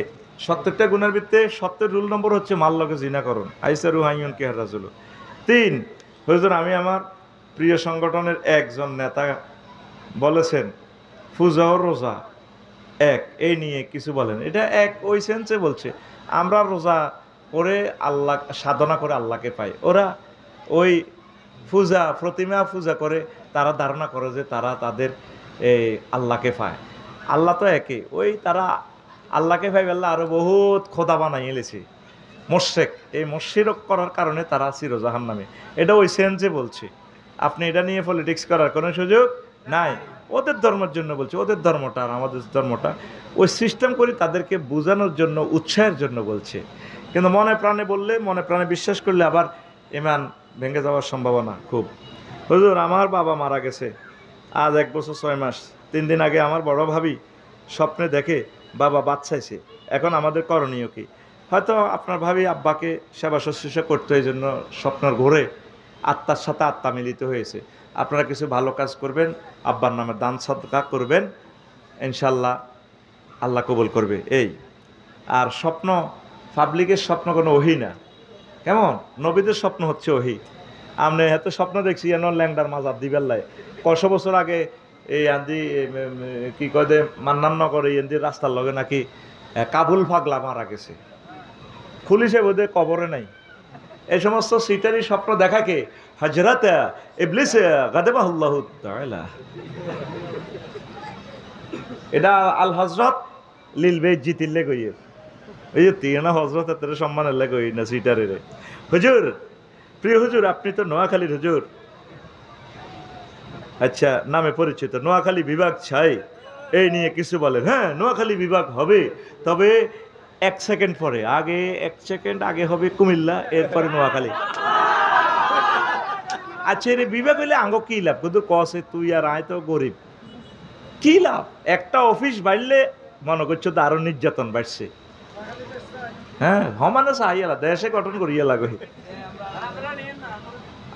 70টা গুণের ভিত্তিতে 70 রুল নম্বর হচ্ছে মাল লগে জিনা করুন, আইসা রুহাইয়ুন কে হারাজুল। 3, হুজুর আমি আমার প্রিয় সংগঠনের একজন নেতা বলেছেন পূজা ও রোজা এক, এই নিয়ে কিছু বলেন। এটা এক ওই সেন্সে বলছে, আমরা রোজা করে আল্লাহ সাধনা করে আল্লাহকে পাই, ওরা ওই পূজা প্রতিমা পূজা করে তারা ধারণা করে যে তারা তাদের আল্লাহকে পায়। আল্লাহ তো একে, ওই তারা আল্লাহকে পাই আল্লাহ আরও বহুত খোদা বানাই এলেছে মোশরেক। এই মোশরিক করার কারণে তারা চিরজাহান্নামে, এটা ওই সেন্সে বলছে। আপনি এটা নিয়ে পলিটিক্স করার কোনো সুযোগ নাই। ওদের ধর্মের জন্য বলছি, ওদের ধর্মটা আর আমাদের ধর্মটা ওই সিস্টেম করি তাদেরকে বোঝানোর জন্য, উৎসাহের জন্য বলছে। কিন্তু মনে প্রাণে বললে, মনে প্রাণে বিশ্বাস করলে আবার ইমান ভেঙে যাওয়ার সম্ভাবনা খুব। হুজুর আমার বাবা মারা গেছে আজ 1 বছর 6 মাস। 3 দিন আগে আমার বড় ভাবি স্বপ্নে দেখে বাবা বাচ্চাইছে, এখন আমাদের করণীয় কি? হয়তো আপনার ভাবি আব্বাকে সেবা শুশ্রূষা করতে, এই জন্য স্বপ্নের ঘোরে আত্মার সাথে আত্মা মিলিত হয়েছে। আপনারা কিছু ভালো কাজ করবেন, আব্বার নামে দান সদকা করবেন, ইনশাল্লাহ আল্লাহ কবুল করবে। এই আর স্বপ্ন, পাবলিকের স্বপ্ন কোনো ওহি না, কেমন? নবীদের স্বপ্ন হচ্ছে ওহি। আপনি এত স্বপ্ন দেখছি এন ল্যাংডার মাজার দিবেল লাই 100 বছর আগে এই আন্দি কি কয় দে মান্নাননগর এই আন্দি রাস্তার লগে নাকি কাবুল পাগলা মারা গেছে, পুলিশে বোধহয় কবরে নাই। এই সমস্ত সিটারি স্বপ্ন দেখাকে হজরত ইবলিস গাদাবাহুল্লাহু তাআলা, এটা আল হজরত লিল বেজ্জিতিল্লে কইয়ে, এই যে তিনা হজরত এত সম্মানের লাগে কই না সিটারে রে। হুজুর, প্রিয় হুজুর, আপনি তো নোয়াখালীর হুজুর, আচ্ছা নামে পরিচিত, নোয়াখালী বিভাগ চাই, এই নিয়ে কিছু বলেন। হ্যাঁ, নোয়াখালী বিভাগ হবে, তবে 1 সেকেন্ড পরে, আগে 1 সেকেন্ড আগে হবে কুমিল্লা, এরপরে নোয়াখালী। আচ্ছা রে, বিভাগ হইলে আঙ্গ কি লাভ? কিন্তু কসে তুই আর আয় তো গরিব, কি লাভ? একটা অফিস বাড়লে মনে করছো তো আরো নির্যাতন বাড়ছে। হ্যাঁ, সমানে চাহিয়ালা দেশে গঠন করিয়া লাগে।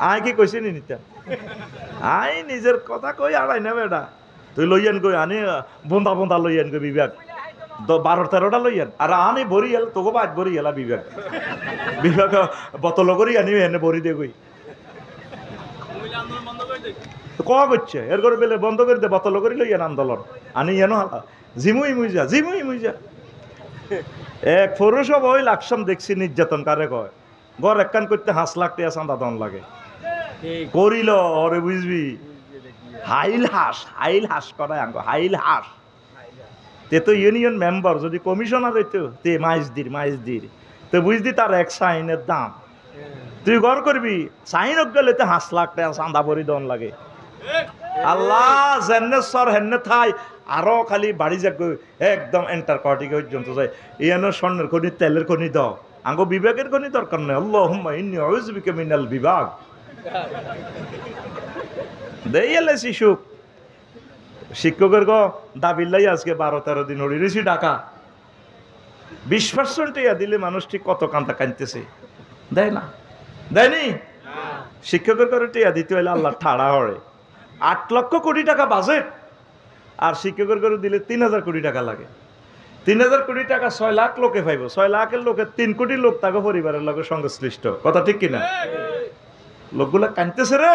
আয় কি কইছে নি নিতাম, আই নিজের কথা কই আড়াই না বেটা, তুই লইয়ান কই আনি বন্ধা বন্ধা লইয়ান কই বিভাগ 12-13টা লইয়ান, আর আনি ভরি এল তোকে বাজ ভরি এলা বিভাগ বিভাগ বোতল করি আনি এনে ভরি দে কই কয়া করছে এর করে বেলে বন্ধ করে দে, বোতল করি লইয়ান আন্দোলন আনি এনো হালা জিমুই মুইজা জিমুই মুইজা। এক পৌরসভা ওই লাকসাম দেখছি নির্যাতন কারে কয়, গড় একখান করতে 5 লাখ টাকা চাঁদা দন লাগে, করিল ওরে বুঝবি হাইল হাস করায় আঙ্গ হাইল হাস। তে তো ইউনিয়ন মেম্বার, যদি কমিশনার হইতো তে মাইজদির তো বুঝদি তার এক সাইনের দাম, তুই গড় করবি সাইন গেলে তো 5 লাখ টাকা চাঁদা ভরি দন লাগে। আল্লাহ জেন্নেশ্বর হেন্নে থাই আরো খালি বাড়ি যাক একদম এন্টার কর্টিকে পর্যন্ত যায়, ইয়ানো স্বর্ণের খনি তেলের খনি দাও, আঙ্গো বিভাগের খনি দরকার নেই। আল্লাহুম্মা ইন্নী আউযু বিকা মিনাল বিভাগ দেই এলে শিশু শিক্ষকের গো দাবিল্লাই আজকে 12-13 দিন হরিছি টাকা 20% টিয়া দিলে মানুষটি কত কান্তা কাঁদতেছে, দেয় না, দেয়নি। শিক্ষকের করে টিয়া দিতে হইলে আল্লাহ ঠাড়া হরে। 8 লক্ষ কোটি টাকা বাজেট, আর শিক্ষকের করে দিলে 3000 কোটি টাকা লাগে। 3000 কোটি টাকা 6 লাখ লোকে পাইব, 6 লাখের লোকে 3 কোটি লোক তাকে পরিবারের লোকের সংশ্লিষ্ট, কথা ঠিক কিনা? লোকগুলা কাঁদতেছে রে,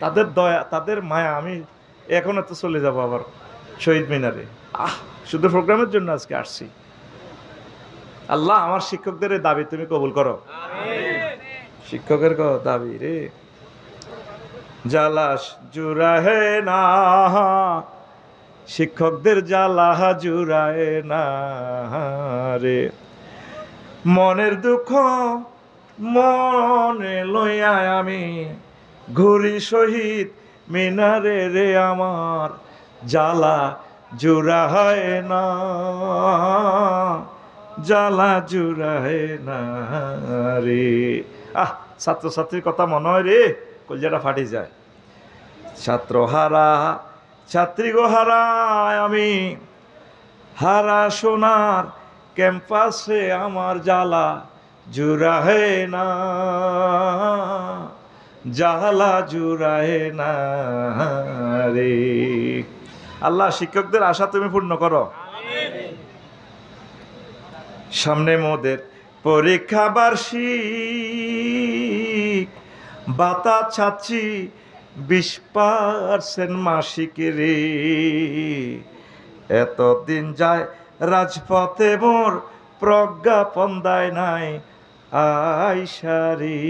তাদের দয়া তাদের মায়া। আমি এখন তো চলে যাব আবার শহীদ মিনারে, শুধু প্রোগ্রামের জন্য আজকে আসছি। আল্লাহ আমার শিক্ষকদের দাবি তুমি কবুল করো। শিক্ষকের দাবি রে জালাস জুড়াহে না, শিক্ষকদের জ্বালা জুড়ায় না রে, মনের দুঃখ মনে লইয়া আমি ঘুরি শহীদ মিনারে রে, আমার জ্বালা জুড়ায় না, জ্বালা জুড়ায় না রে। ছাত্রছাত্রীর কথা মনে হয় রে, কলজাটা ফাটি যায়। ছাত্র হারা ছাত্রী গো হারায় আমি, হারা সোনার ক্যাম্পাসে আমার জ্বালা জুড়ায় না, জ্বালা জুড়ায় না রে। আল্লাহ শিক্ষকদের আশা তুমি পূর্ণ করো। সামনে মোদের পরীক্ষা বার্ষিক, বাতা ছাচ্ছি 20% মাসিক রে, এতদিন যায় রাজপথে মোর প্রজ্ঞাপন দেয় নাই আইসারি,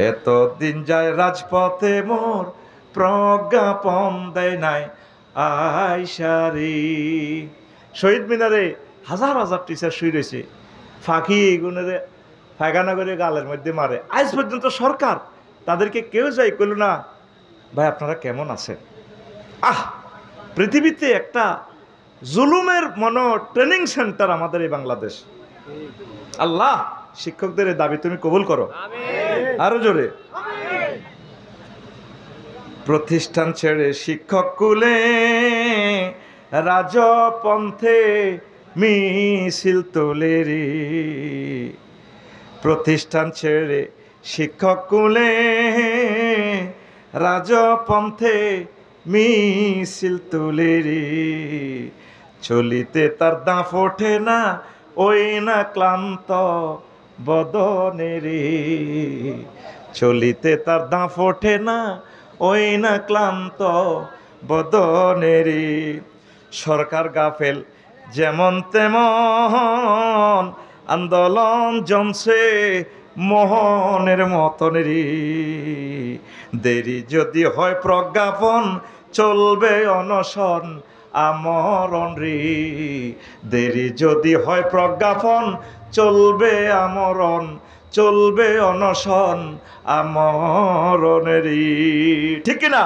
এতদিন যায় রাজপথে মোর প্রজ্ঞাপন দেয় নাই আইসারি। শহীদ মিনারে হাজার হাজার টিচার শুয়ে রয়েছে, ফাঁকি গুণের ফাঁকানা করে গালের মধ্যে মারে। আজ পর্যন্ত সরকার তাদেরকে কেউ যাই করল না, ভাই আপনারা কেমন আছেন, পৃথিবীতে একটা জুলুমের ট্রেনিং সেন্টার আমাদের এই বাংলাদেশ। আল্লাহ শিক্ষকদের এই দাবি তুমি কবুল করো, আরো জোরে। প্রতিষ্ঠান ছেড়ে শিক্ষক কুলে রাজপন্থে মিছিল তোলে রে, প্রতিষ্ঠান ছেড়ে শিক্ষক কুলে রাজপন্থে মিছিল তোলে রে, চলিতে তার দাঁত ওঠে না ওই না ক্লান্ত বদনে রে, চলিতে তার দাঁত ওঠে না ওই না ক্লান্ত বদনে রে, সরকার গাফেল যেমন তেমন আন্দোলন জমছে মোহনের মতন রে, দেরি যদি হয় প্রজ্ঞাপন চলবে অনশন আমরণ রে, দেরি যদি হয় প্রজ্ঞাপন চলবে আমরণ, চলবে অনশন আমরণের। ঠিক না?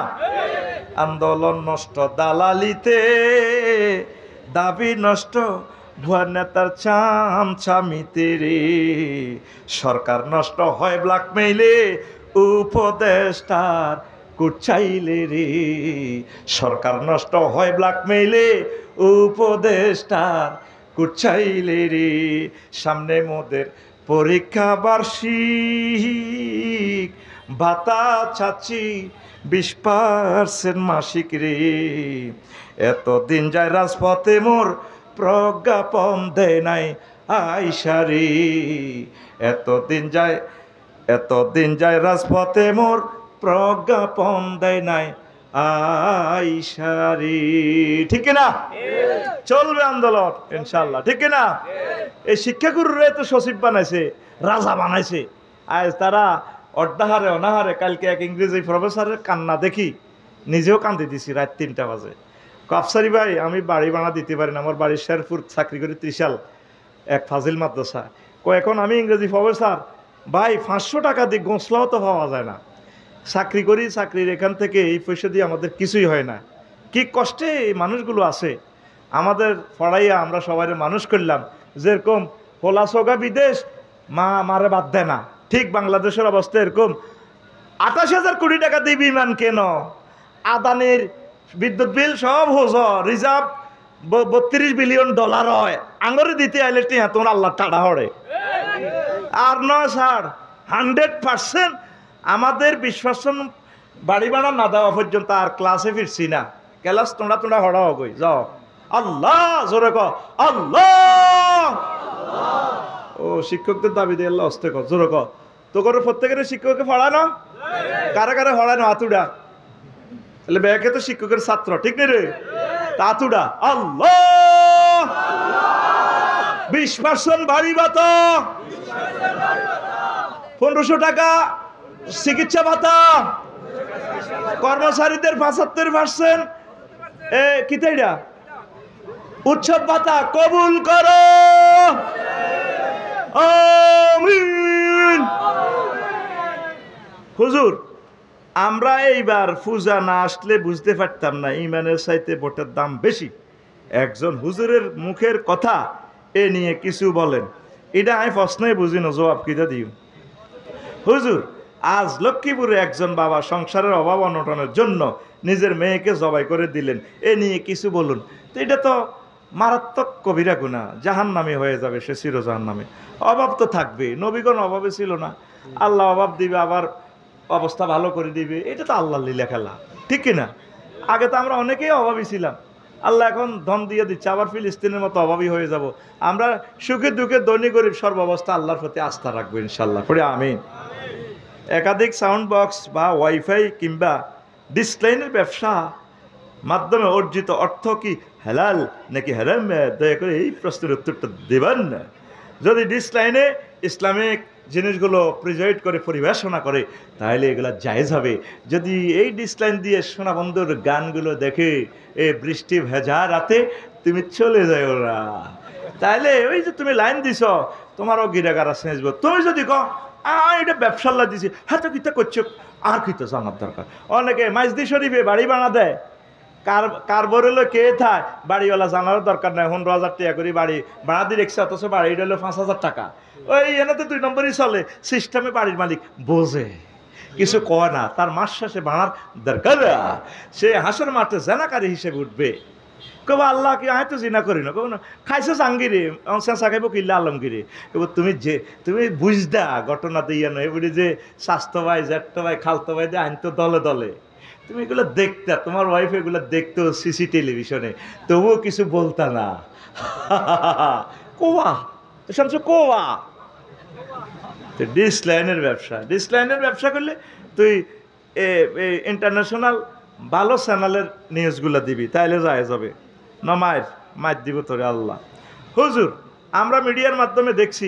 আন্দোলন নষ্ট দালালিতে, দাবি নষ্ট ভুয়া নেতার চামচামিতে রে, সরকার নষ্ট হয় ব্ল্যাকমেইলে উপদেষ্টার কুচাইলে রে, সরকার নষ্ট হয় ব্ল্যাকমেইলে উপদেষ্টার কুচাইলে রে, সামনে মোদের পরীক্ষা বার্ষিক ভাতা চাচ্ছি 20% মাসিক রে, এতদিন যায় রাজপথে মোর প্রজ্ঞাপন দেয় নাই আইসা রে, এতদিন যায় রাজপথে মোর প্রজ্ঞাপন দেয় নাই আইসা রে। ঠিক না? চলবে আন্দোলন ইনশাল্লাহ। ঠিক না? এই শিক্ষাগুরুরা তো সচিব বানাইছে, রাজা বানাইছে। আজ তারা অর্ধাহারে অনাহারে, কালকে এক ইংরেজি প্রফেসরের কান্না দেখি নিজেও কান্দি দিছি রাত 3টা বাজে। আফসারি ভাই আমি বাড়ি বানা দিতে পারি না, আমার বাড়ির শেরপুর, চাকরি করি ত্রিশাল এক ফাজিল মাদ্রাসা। এখন আমি ইংরেজি প্রফেসর ভাই 500 টাকা দিয়ে গোসলাও তো পাওয়া যায় না, চাকরি করি, চাকরির এখান থেকে এই পয়সা দিয়ে আমাদের কিছুই হয় না। কি কষ্টে এই মানুষগুলো আছে, আমাদের পড়াইয়া আমরা সবাই মানুষ করলাম। যেরকম হোলা সোগা বিদেশ মা মারে বাদ দেয় না, ঠিক বাংলাদেশের অবস্থা এরকম। 28,000 কোটি টাকা দিয়ে বিমান কেন, আদানির বিদ্যুৎ বিল সব হোজ, রিজার্ভ $32 বিলিয়ন হয়, আঙরে দিতে আইলে টিয়া তোমার আল্লাহ টাড়া হড়ে। আর নয় স্যার, 100% আমাদের 20% বাড়ি ভাড়া না দেওয়া পর্যন্ত আর ক্লাসে ফিরছি না। ক্লাস তোমরা হড়া হগই যাও। আল্লাহ জোরে ক আল্লাহ। ও শিক্ষকদের দাবি দিয়ে আল্লাহ হস্তে কর, জোরে ক। তো করে প্রত্যেকের শিক্ষককে পড়ানো, কারা কারা হড়ানো হাতুড়া, তাহলে ব্যাকে তো শিক্ষকের ছাত্র, ঠিক নেই রে? হাতুড়া আল্লাহ। 20% বাড়ি ভাতা, 1500 টাকা চিকিৎসা ভাতা, কর্মচারীদের 75% কি তাইরা উৎসব ভাতা কবুল করো, আমিন। হুজুর আমরা এইবার পূজা না আসলে বুঝতে পারতাম না ইমানের চাইতে ভোটের দাম বেশি। একজন হুজুরের মুখের কথা এ নিয়ে কিছু বলেন, এটা আমি প্রশ্নই বুঝি না, জবাব কিটা দিও। হুজুর আজ লক্ষ্মীপুরে একজন বাবা সংসারের অভাব অনটনের জন্য নিজের মেয়েকে জবাই করে দিলেন, এ নিয়ে কিছু বলুন। তো এটা তো মারাত্মক কবিরা গুনাহ, জাহান্নামী হয়ে যাবে সে, চির জাহান্নামী। অভাব তো থাকবে, নবীগণ অভাবে ছিল না, আল্লাহ অভাব দিবে আবার অবস্থা ভালো করে দিবে, এটা তো আল্লাহর লীলা খেলা, ঠিক কিনা? আগে তো আমরা অনেকেই অভাবী ছিলাম, আল্লাহ এখন ধন দিয়ে দিচ্ছে, আবার ফিলিস্তিনের মতো অভাবী হয়ে যাব। আমরা সুখে দুঃখে ধনী গরিব সর্বাবস্থা আল্লাহর প্রতি আস্থা রাখবো ইনশাল্লাহ, পড়ে আমিন। একাধিক সাউন্ড বক্স বা ওয়াইফাই কিংবা ডিসলাইনের ব্যবসা মাধ্যমে অর্জিত অর্থ কি হালাল নাকি হারাম, দয়া করে এই প্রশ্নের উত্তরটা দেবেন না। যদি ডিসলাইনে ইসলামিক জিনিসগুলো প্রিজাইড করে পরিবেশনা করে তাহলে এগুলো জায়েজ হবে। যদি এই ডিসলাইন দিয়ে সোনাবন্ধুর গানগুলো দেখে এই বৃষ্টি ভেজা রাতে তুমি চলে যাও না, তাহলে ওই যে তুমি লাইন দিছ তোমারও গিরাগারা সেঁচব। তুমি যদি কো এটা ব্যবসাল্লা দিছি, হ্যাঁ তো কিতা করছো, আর কিতা জানার দরকার। অনেকে মাইজদি শরীফে বাড়ি বানা দেয়, কার বড় হলো কে থায় বাড়িওয়ালা জানার দরকার নাই। 15,000 টাকা করে বাড়ি ভাড়া দিয়ে রেখেছে, অথচ বাড়িটা হলো 5,000 টাকা। ওই এনে তো 2 নম্বরই চলে সিস্টেমে। বাড়ির মালিক বোঝে, কিছু কয় না, তার মাস শেষে ভাড়ার দরকার, সে হাসের মাঠে জেনাকারী হিসেবে উঠবে। কব আল্লাহ কি আয় তো জিনা করি না, কব না খাইছো জাঙ্গিরে চেঁচা খাইব কিল্লা আলমগিরি। কব তুমি বুঝদা ঘটনাতে ইয়ে নয় বলি যে স্বাস্থ্য ভাই, জ্যাঠতো ভাই, খালতো ভাই দিয়ে আইন তো দলে দলে, তুমি এগুলো দেখতা, তোমার ওয়াইফ এগুলো দেখতো সিসি টেলিভিশনে, তবুও কিছু বলতা না। কোয়া শুনছো কোয়া। ডিসলাইনের ব্যবসা, ডিসলাইনের ব্যবসা করলে তুই ইন্টারন্যাশনাল ভালো চ্যানেলের নিউজগুলো দিবি, তাইলে যায় যাবে না। মায়ের দিব তোরে আল্লাহ। হুজুর আমরা মিডিয়ার মাধ্যমে দেখছি